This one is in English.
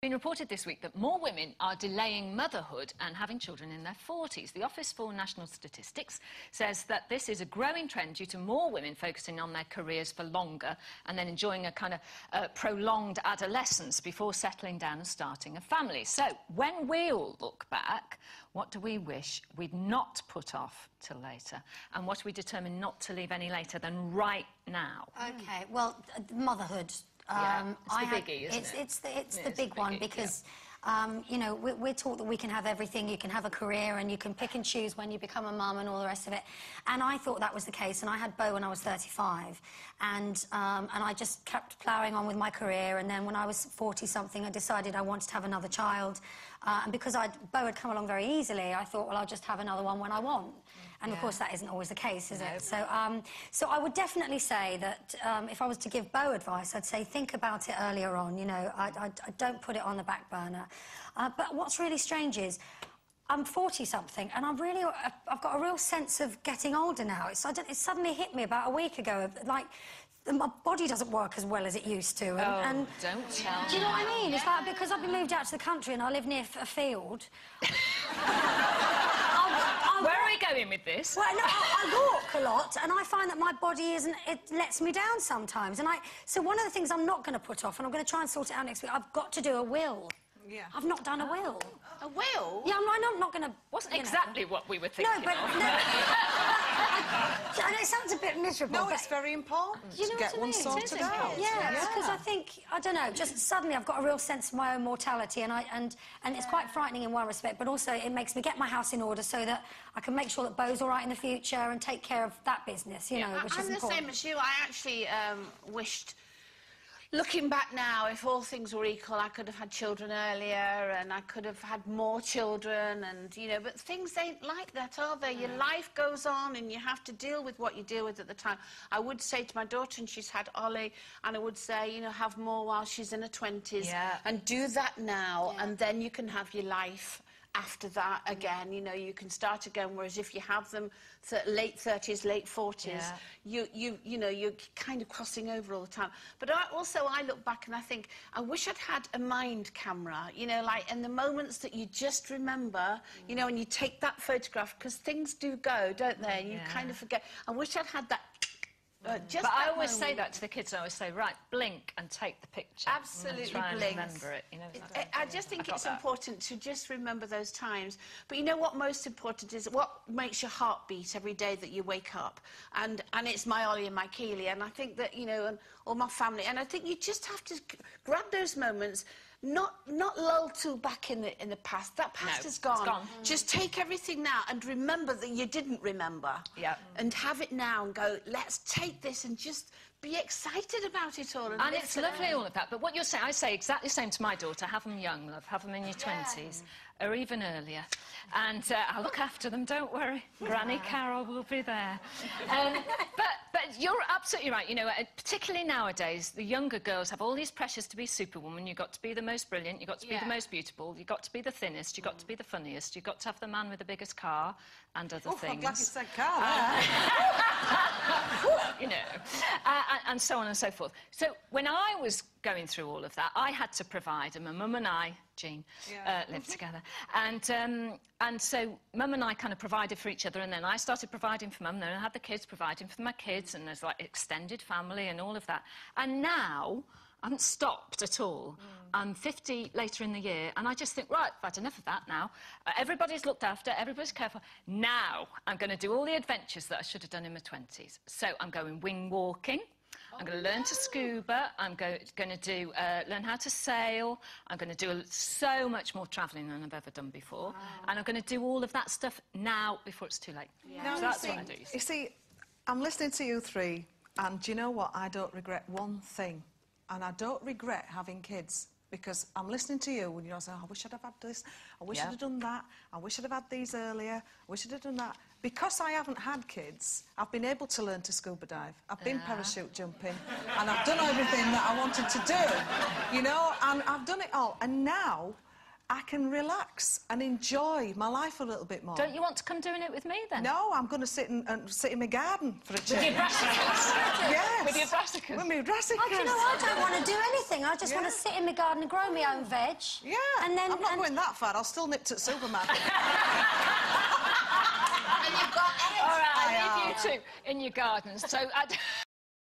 Been reported this week that more women are delaying motherhood and having children in their 40s. The Office for National Statistics says that this is a growing trend due to more women focusing on their careers for longer and then enjoying a kind of prolonged adolescence before settling down and starting a family. So, when we all look back, what do we wish we'd not put off till later? And what do we determine not to leave any later than right now? OK, well, motherhood. Yeah, it's the biggie, isn't it? It's the big one because, you know, we're taught that we can have everything. You can have a career and you can pick and choose when you become a mum and all the rest of it. And I thought that was the case. And I had Beau when I was 35. And I just kept ploughing on with my career. And then when I was 40-something, I decided I wanted to have another child. And because Beau had come along very easily, I thought, well, I'll just have another one when I want. And, of course, that isn't always the case, is it? So I would definitely say that if I was to give Beau advice, I'd say think about it earlier on, you know. I don't put it on the back burner. But what's really strange is I'm 40-something, and I've got a real sense of getting older now. It suddenly hit me about a week ago, like, my body doesn't work as well as it used to. And don't tell me. Do you know what I mean? It's like because I've been moved out to the country and I live near a field. Where are we going with this? Well, no, I walk a lot, and I find that my body it lets me down sometimes. So one of the things I'm not going to put off, and I'm going to try and sort it out next week, I've got to do a will. Yeah. I've not done a will. A will? Yeah, I'm not going to... Wasn't exactly what we were thinking of. No, I know it sounds a bit miserable. No, it's very important to get one sorted out. Yeah, because I think, I don't know, just suddenly I've got a real sense of my own mortality, and it's quite frightening in one respect, but also it makes me get my house in order so that I can make sure that Beau's all right in the future and take care of that business, you know, which is important. I'm the same as you. I actually wished... Looking back now, if all things were equal, I could have had children earlier and I could have had more children and, you know, but things ain't like that, are they? Your life goes on and you have to deal with what you deal with at the time. I would say to my daughter, and she's had Ollie, and I would say, you know, have more while she's in her 20s and do that now and then you can have your life after that again, you know, you can start again, whereas if you have them late 30s, late 40s, you know, you're kind of crossing over all the time. But I look back and I think, I wish I'd had a mind camera, you know, like in the moments that you just remember, you know, and you take that photograph, because things do go, don't they? And you kind of forget. I wish I'd had that. But I always say that to the kids. I always say, right, blink and take the picture. Absolutely, try and blink. remember it. You know, I just think it's important to just remember those times. But you know what most important is? What makes your heart beat every day that you wake up? And it's my Ollie and my Keely. And I think that, you know, and all my family. And I think you just have to grab those moments. Not lull to back in the past. That past is gone. It's gone. Just take everything now and remember that you didn't remember. Yeah. And have it now and go, let's take this and just be excited about it all. And it's lovely, all of that. But what you're saying, I say exactly the same to my daughter. Have them young, love. Have them in your 20s. Or even earlier. And I'll look after them, don't worry. Granny Carol will be there. But you're absolutely right. You know, particularly nowadays, the younger girls have all these pressures to be superwoman. You've got to be the most brilliant, you've got to be the most beautiful, you've got to be the thinnest, you've got to be the funniest, you've got to have the man with the biggest car and other things. I'm glad you said car you know, and so on and so forth. So when I was going through all of that, I had to provide, and my mum and I, Jean, lived together. And so Mum and I kind of provided for each other, and then I started providing for Mum, then I had the kids providing for my kids, and there's, like, extended family and all of that. And now, I haven't stopped at all. I'm 50 later in the year, and I just think, right, I've had enough of that now. Everybody's looked after, everybody's careful. Now, I'm going to do all the adventures that I should have done in my 20s. So I'm going wing walking. I'm going to learn to scuba. I'm going to learn how to sail. I'm going to do so much more travelling than I've ever done before. And I'm going to do all of that stuff now before it's too late. So that's what I do. You see, I'm listening to you three, and do you know what? I don't regret one thing. And I don't regret having kids. Because I'm listening to you and you're saying, oh, I wish I'd have had this, I wish I'd have done that, I wish I'd have had these earlier, I wish I'd have done that. Because I haven't had kids, I've been able to learn to scuba dive. I've been parachute jumping, and I've done everything that I wanted to do, you know, and I've done it all. And now, I can relax and enjoy my life a little bit more. Don't you want to come doing it with me, then? No, I'm going to sit in my garden for a change. With your brassicas? Yes. With your brassicas? With my brassicas. Oh, do you know, I don't want to do anything. I just want to sit in my garden and grow my own veg. Yeah, and then, I'm not going that far. I'll still nip to Superman. And you've got eggs. All right, I'll leave you two in your gardens. So.